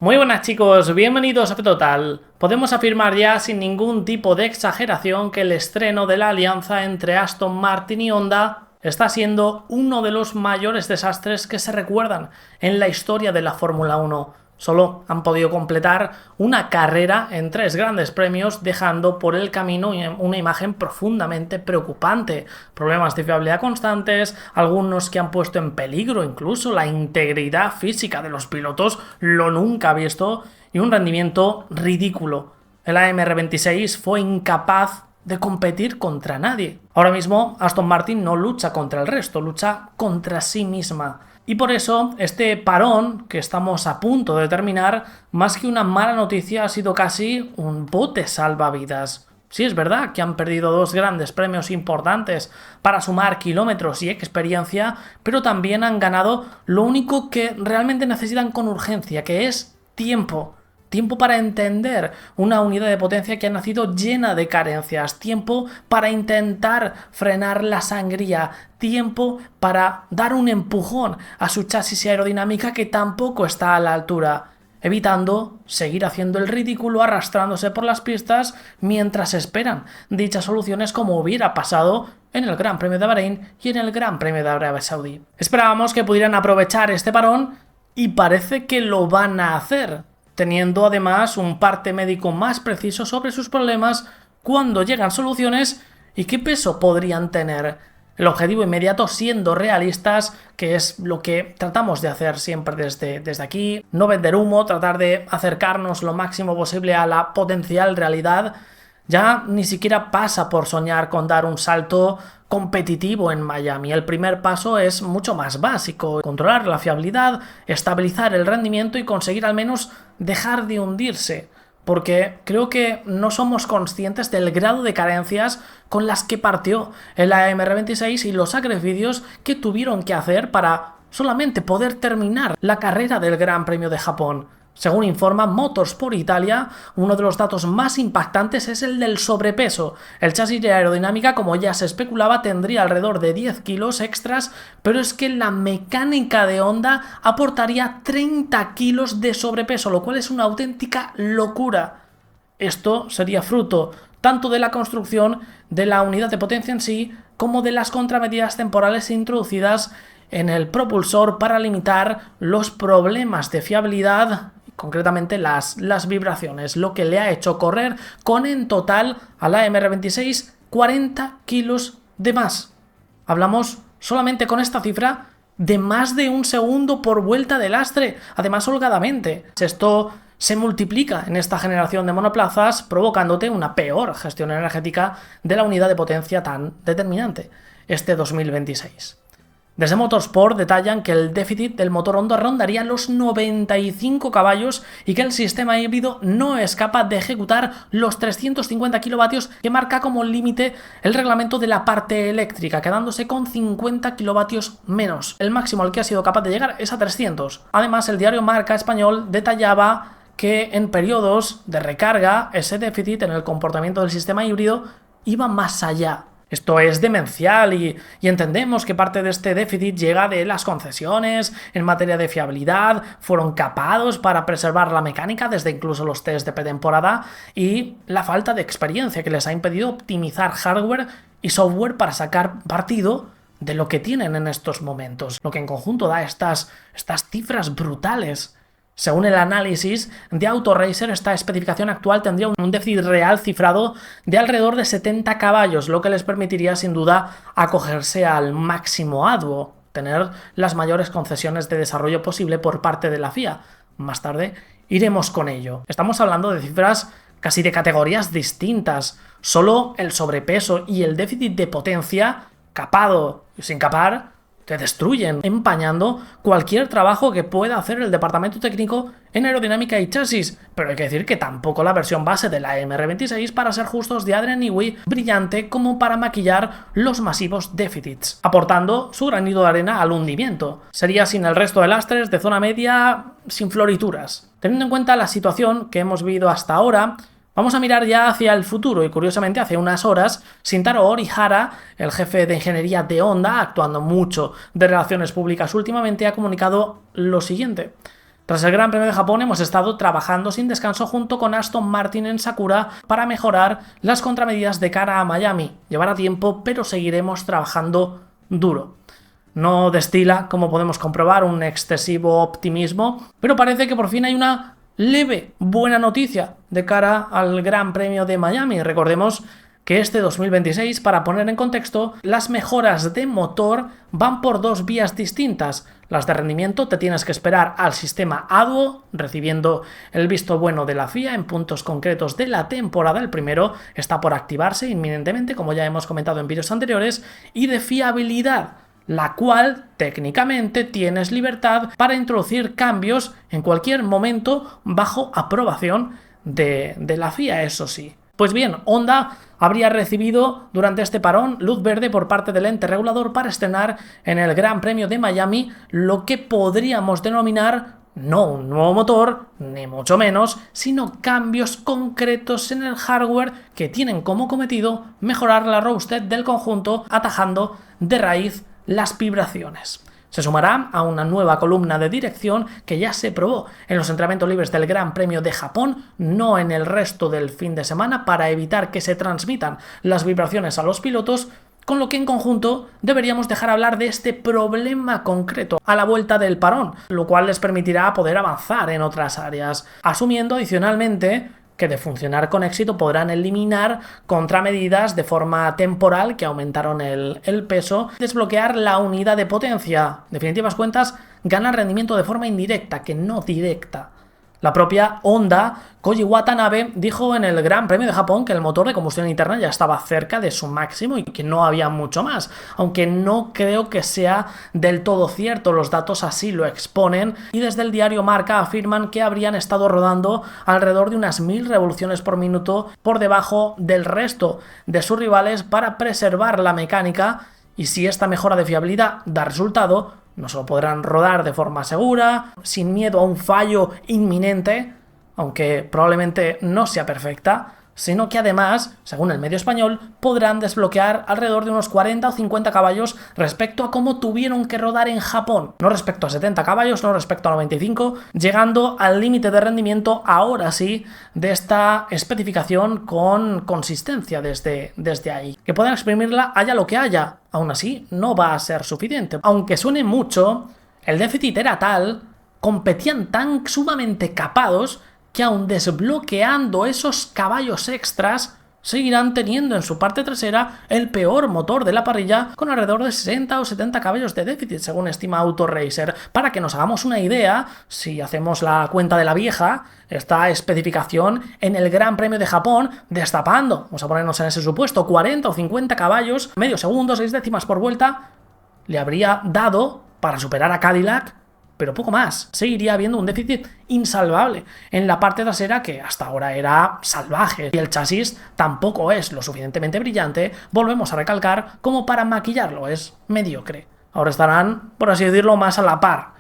Muy buenas chicos, bienvenidos a F-Total. Podemos afirmar ya sin ningún tipo de exageración que el estreno de la alianza entre Aston Martin y Honda está siendo uno de los mayores desastres que se recuerdan en la historia de la Fórmula 1. Solo han podido completar una carrera en 3 grandes premios, dejando por el camino una imagen profundamente preocupante. Problemas de fiabilidad constantes, algunos que han puesto en peligro incluso la integridad física de los pilotos, lo nunca visto, y un rendimiento ridículo. El AMR26 fue incapaz de competir contra nadie. Ahora mismo Aston Martin no lucha contra el resto, lucha contra sí misma. Y por eso este parón que estamos a punto de terminar, más que una mala noticia, ha sido casi un bote salvavidas. Sí, es verdad que han perdido 2 grandes premios importantes para sumar kilómetros y experiencia, pero también han ganado lo único que realmente necesitan con urgencia, que es tiempo. Tiempo para entender una unidad de potencia que ha nacido llena de carencias. Tiempo para intentar frenar la sangría. Tiempo para dar un empujón a su chasis y aerodinámica que tampoco está a la altura. Evitando seguir haciendo el ridículo arrastrándose por las pistas mientras esperan dichas soluciones, como hubiera pasado en el Gran Premio de Bahrein y en el Gran Premio de Arabia Saudí. Esperábamos que pudieran aprovechar este parón y parece que lo van a hacer, teniendo además un parte médico más preciso sobre sus problemas, cuándo llegan soluciones y qué peso podrían tener. El objetivo inmediato, siendo realistas, que es lo que tratamos de hacer siempre desde aquí, no vender humo, tratar de acercarnos lo máximo posible a la potencial realidad. Ya ni siquiera pasa por soñar con dar un salto competitivo en Miami. El primer paso es mucho más básico: controlar la fiabilidad, estabilizar el rendimiento y conseguir al menos dejar de hundirse, porque creo que no somos conscientes del grado de carencias con las que partió el AMR26 y los sacrificios que tuvieron que hacer para solamente poder terminar la carrera del Gran Premio de Japón. Según informa Motorsport Italia, uno de los datos más impactantes es el del sobrepeso. El chasis de aerodinámica, como ya se especulaba, tendría alrededor de 10 kilos extras, pero es que la mecánica de Honda aportaría 30 kilos de sobrepeso, lo cual es una auténtica locura. Esto sería fruto tanto de la construcción de la unidad de potencia en sí, como de las contramedidas temporales introducidas en el propulsor para limitar los problemas de fiabilidad, concretamente las vibraciones, lo que le ha hecho correr con en total a la AMR26 40 kilos de más. Hablamos solamente con esta cifra de más de un segundo por vuelta de lastre, además holgadamente. Esto se multiplica en esta generación de monoplazas, provocándote una peor gestión energética de la unidad de potencia tan determinante este 2026. Desde Motorsport detallan que el déficit del motor Honda rondaría los 95 caballos y que el sistema híbrido no es capaz de ejecutar los 350 kilovatios que marca como límite el reglamento de la parte eléctrica, quedándose con 50 kilovatios menos. El máximo al que ha sido capaz de llegar es a 300. Además, el diario Marca español detallaba que en periodos de recarga ese déficit en el comportamiento del sistema híbrido iba más allá. Esto es demencial y entendemos que parte de este déficit llega de las concesiones en materia de fiabilidad, fueron capados para preservar la mecánica desde incluso los test de pretemporada, y la falta de experiencia que les ha impedido optimizar hardware y software para sacar partido de lo que tienen en estos momentos, lo que en conjunto da estas cifras brutales. Según el análisis de AutoRacer, esta especificación actual tendría un déficit real cifrado de alrededor de 70 caballos, lo que les permitiría sin duda acogerse al máximo ADUO, tener las mayores concesiones de desarrollo posible por parte de la FIA. Más tarde iremos con ello. Estamos hablando de cifras casi de categorías distintas. Solo el sobrepeso y el déficit de potencia, capado y sin capar, te destruyen, empañando cualquier trabajo que pueda hacer el departamento técnico en aerodinámica y chasis. Pero hay que decir que tampoco la versión base de la MR26, para ser justos, de Adrian Newey, brillante como para maquillar los masivos déficits, aportando su granito de arena al hundimiento. Sería sin el resto de lastres de zona media, sin florituras. Teniendo en cuenta la situación que hemos vivido hasta ahora, vamos a mirar ya hacia el futuro y, curiosamente, hace unas horas, Shintaro Orihara, el jefe de ingeniería de Honda, actuando mucho de relaciones públicas últimamente, ha comunicado lo siguiente: Tras el Gran Premio de Japón hemos estado trabajando sin descanso junto con Aston Martin en Sakura para mejorar las contramedidas de cara a Miami. Llevará tiempo, pero seguiremos trabajando duro. No destila, como podemos comprobar, un excesivo optimismo, pero parece que por fin hay una leve buena noticia de cara al Gran Premio de Miami. Recordemos que este 2026, para poner en contexto, las mejoras de motor van por dos vías distintas. Las de rendimiento te tienes que esperar al sistema ADUO, recibiendo el visto bueno de la FIA en puntos concretos de la temporada. El primero está por activarse inminentemente, como ya hemos comentado en vídeos anteriores, y de fiabilidad, la cual técnicamente tienes libertad para introducir cambios en cualquier momento bajo aprobación de la FIA, eso sí. Pues bien, Honda habría recibido durante este parón luz verde por parte del ente regulador para estrenar en el Gran Premio de Miami lo que podríamos denominar no un nuevo motor, ni mucho menos, sino cambios concretos en el hardware que tienen como cometido mejorar la robustez del conjunto, atajando de raíz las vibraciones. Se sumará a una nueva columna de dirección que ya se probó en los entrenamientos libres del Gran Premio de Japón, no en el resto del fin de semana, para evitar que se transmitan las vibraciones a los pilotos, con lo que en conjunto deberíamos dejar hablar de este problema concreto a la vuelta del parón, lo cual les permitirá poder avanzar en otras áreas, asumiendo adicionalmente que de funcionar con éxito podrán eliminar contramedidas de forma temporal que aumentaron el peso, desbloquear la unidad de potencia. En definitivas cuentas, ganan rendimiento de forma indirecta, que no directa. La propia Honda, Koji Watanabe, dijo en el Gran Premio de Japón que el motor de combustión interna ya estaba cerca de su máximo y que no había mucho más, aunque no creo que sea del todo cierto, los datos así lo exponen, y desde el diario Marca afirman que habrían estado rodando alrededor de unas 1000 revoluciones por minuto por debajo del resto de sus rivales para preservar la mecánica, y si esta mejora de fiabilidad da resultado, no solo podrán rodar de forma segura, sin miedo a un fallo inminente, aunque probablemente no sea perfecta, sino que además, según el medio español, podrán desbloquear alrededor de unos 40 o 50 caballos respecto a cómo tuvieron que rodar en Japón. No respecto a 70 caballos, no respecto a 95, llegando al límite de rendimiento, ahora sí, de esta especificación con consistencia desde ahí. Que puedan exprimirla haya lo que haya. Aún así, no va a ser suficiente. Aunque suene mucho, el déficit era tal, competían tan sumamente capados, que aun desbloqueando esos caballos extras, seguirán teniendo en su parte trasera el peor motor de la parrilla, con alrededor de 60 o 70 caballos de déficit, según estima AutoRacer. Para que nos hagamos una idea, si hacemos la cuenta de la vieja, esta especificación en el Gran Premio de Japón, destapando, vamos a ponernos en ese supuesto, 40 o 50 caballos, medio segundo, 6 décimas por vuelta, le habría dado para superar a Cadillac, pero poco más. Seguiría habiendo un déficit insalvable en la parte trasera, que hasta ahora era salvaje, y el chasis tampoco es lo suficientemente brillante, volvemos a recalcar, como para maquillarlo, es mediocre. Ahora estarán, por así decirlo, más a la par.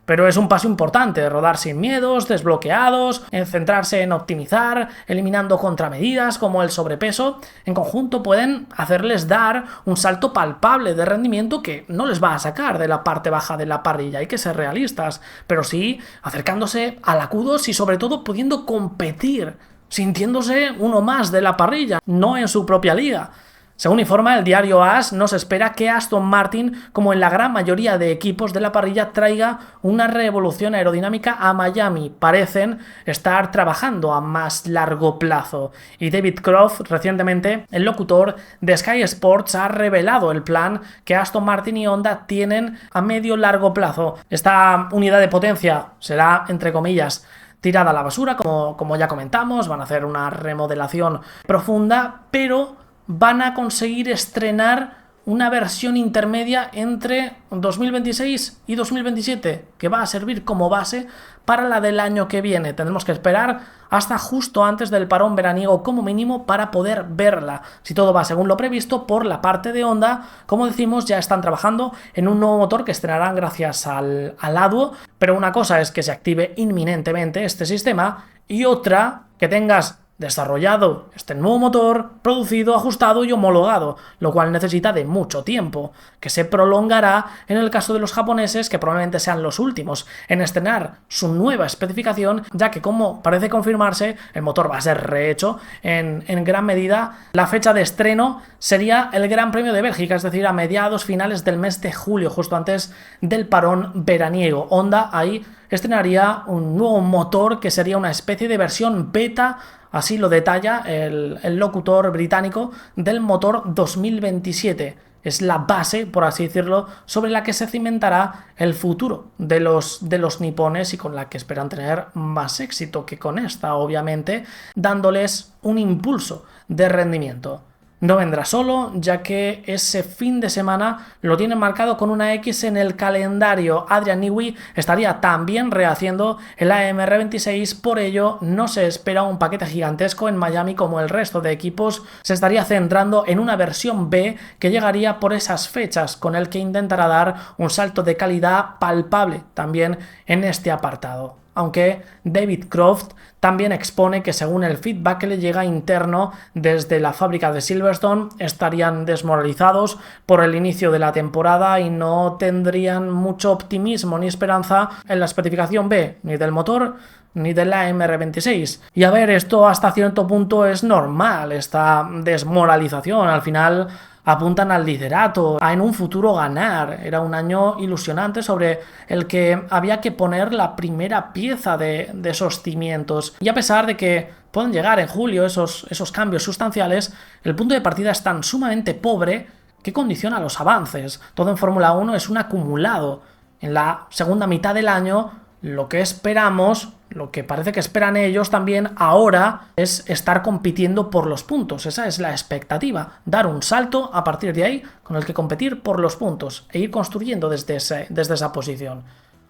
Pero es un paso importante, rodar sin miedos, desbloqueados, en centrarse en optimizar, eliminando contramedidas como el sobrepeso. En conjunto pueden hacerles dar un salto palpable de rendimiento que no les va a sacar de la parte baja de la parrilla, hay que ser realistas, pero sí acercándose a la Q2 y sobre todo pudiendo competir, sintiéndose uno más de la parrilla, no en su propia liga. Según informa el diario AS, no se espera que Aston Martin, como en la gran mayoría de equipos de la parrilla, traiga una revolución aerodinámica a Miami. Parecen estar trabajando a más largo plazo. Y David Croft, recientemente, el locutor de Sky Sports, ha revelado el plan que Aston Martin y Honda tienen a medio-largo plazo. Esta unidad de potencia será, entre comillas, tirada a la basura, como ya comentamos, van a hacer una remodelación profunda, pero van a conseguir estrenar una versión intermedia entre 2026 y 2027, que va a servir como base para la del año que viene. Tendremos que esperar hasta justo antes del parón veraniego como mínimo para poder verla. Si todo va según lo previsto, por la parte de Honda, como decimos, ya están trabajando en un nuevo motor que estrenarán gracias al ADUO, pero una cosa es que se active inminentemente este sistema y otra que tengas desarrollado este nuevo motor, producido, ajustado y homologado, lo cual necesita de mucho tiempo, que se prolongará en el caso de los japoneses, que probablemente sean los últimos en estrenar su nueva especificación, ya que, como parece confirmarse, el motor va a ser rehecho en gran medida. La fecha de estreno sería el Gran Premio de Bélgica, es decir, a mediados finales del mes de julio, justo antes del parón veraniego. Honda ahí estrenaría un nuevo motor que sería una especie de versión beta. Así lo detalla el locutor británico del motor 2027. Es la base, por así decirlo, sobre la que se cimentará el futuro de los nipones y con la que esperan tener más éxito que con esta, obviamente, dándoles un impulso de rendimiento. No vendrá solo, ya que ese fin de semana lo tienen marcado con una X en el calendario. Adrian Newey estaría también rehaciendo el AMR26, por ello no se espera un paquete gigantesco en Miami como el resto de equipos. Se estaría centrando en una versión B que llegaría por esas fechas, con el que intentará dar un salto de calidad palpable también en este apartado. Aunque David Croft también expone que, según el feedback que le llega interno desde la fábrica de Silverstone, estarían desmoralizados por el inicio de la temporada y no tendrían mucho optimismo ni esperanza en la especificación B, ni del motor ni de la MR26. Y a ver, esto hasta cierto punto es normal, esta desmoralización. Al final apuntan al liderato, a en un futuro ganar. Era un año ilusionante sobre el que había que poner la primera pieza de esos cimientos. Y a pesar de que pueden llegar en julio esos cambios sustanciales, el punto de partida es tan sumamente pobre que condiciona los avances. Todo en Fórmula 1 es un acumulado. En la segunda mitad del año, lo que esperamos, lo que parece que esperan ellos también ahora, es estar compitiendo por los puntos. Esa es la expectativa, dar un salto a partir de ahí con el que competir por los puntos e ir construyendo desde esa posición.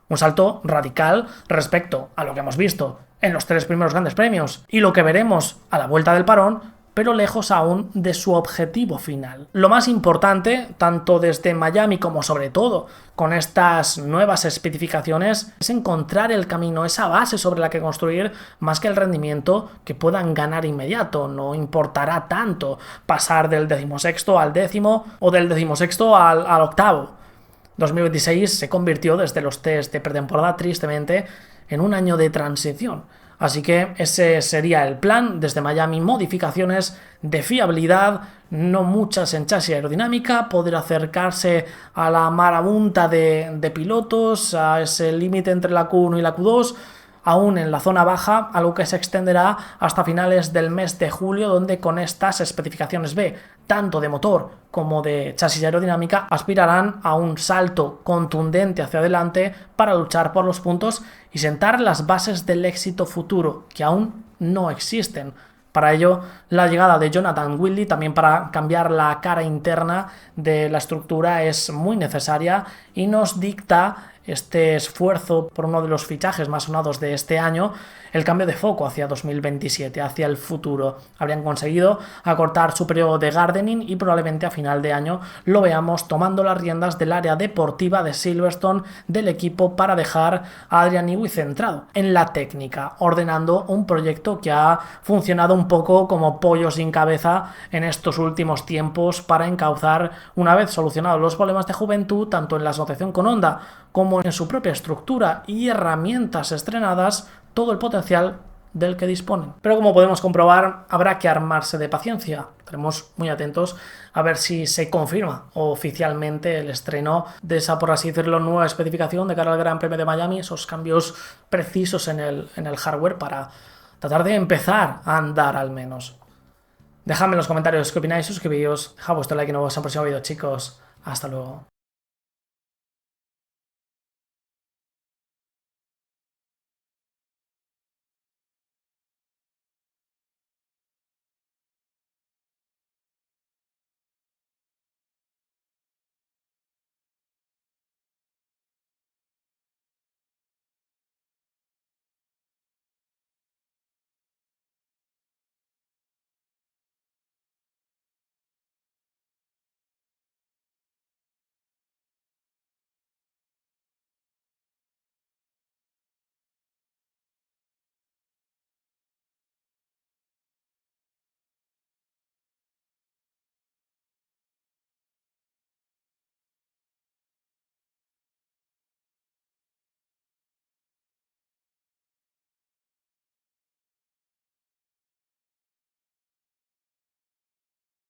Un salto radical respecto a lo que hemos visto en los 3 primeros grandes premios y lo que veremos a la vuelta del parón, pero lejos aún de su objetivo final. Lo más importante, tanto desde Miami como sobre todo con estas nuevas especificaciones, es encontrar el camino, esa base sobre la que construir, más que el rendimiento que puedan ganar inmediato. No importará tanto pasar del 16º al 10º o del 16º al 8º. 2026 se convirtió desde los test de pretemporada, tristemente, en un año de transición. Así que ese sería el plan desde Miami: modificaciones de fiabilidad, no muchas en chasis aerodinámica, poder acercarse a la marabunta de pilotos, a ese límite entre la Q1 y la Q2, aún en la zona baja, algo que se extenderá hasta finales del mes de julio, donde con estas especificaciones B, tanto de motor como de chasis aerodinámica, aspirarán a un salto contundente hacia adelante para luchar por los puntos y sentar las bases del éxito futuro, que aún no existen. Para ello, la llegada de Jonathan Wildy, también para cambiar la cara interna de la estructura, es muy necesaria y nos dicta este esfuerzo por uno de los fichajes más sonados de este año, el cambio de foco hacia 2027, hacia el futuro. Habrían conseguido acortar su periodo de gardening y probablemente a final de año lo veamos tomando las riendas del área deportiva de Silverstone del equipo, para dejar a Adrian Newey centrado en la técnica, ordenando un proyecto que ha funcionado un poco como pollo sin cabeza en estos últimos tiempos, para encauzar, una vez solucionados los problemas de juventud, tanto en la asociación con Honda como en su propia estructura y herramientas estrenadas, todo el potencial del que disponen. Pero como podemos comprobar, habrá que armarse de paciencia. Estaremos muy atentos a ver si se confirma oficialmente el estreno de esa, por así decirlo, nueva especificación de cara al Gran Premio de Miami, esos cambios precisos en el hardware para tratar de empezar a andar al menos. Dejadme en los comentarios qué opináis, suscribíos, dejad vuestro like y nos vemos en el próximo vídeo, chicos. Hasta luego.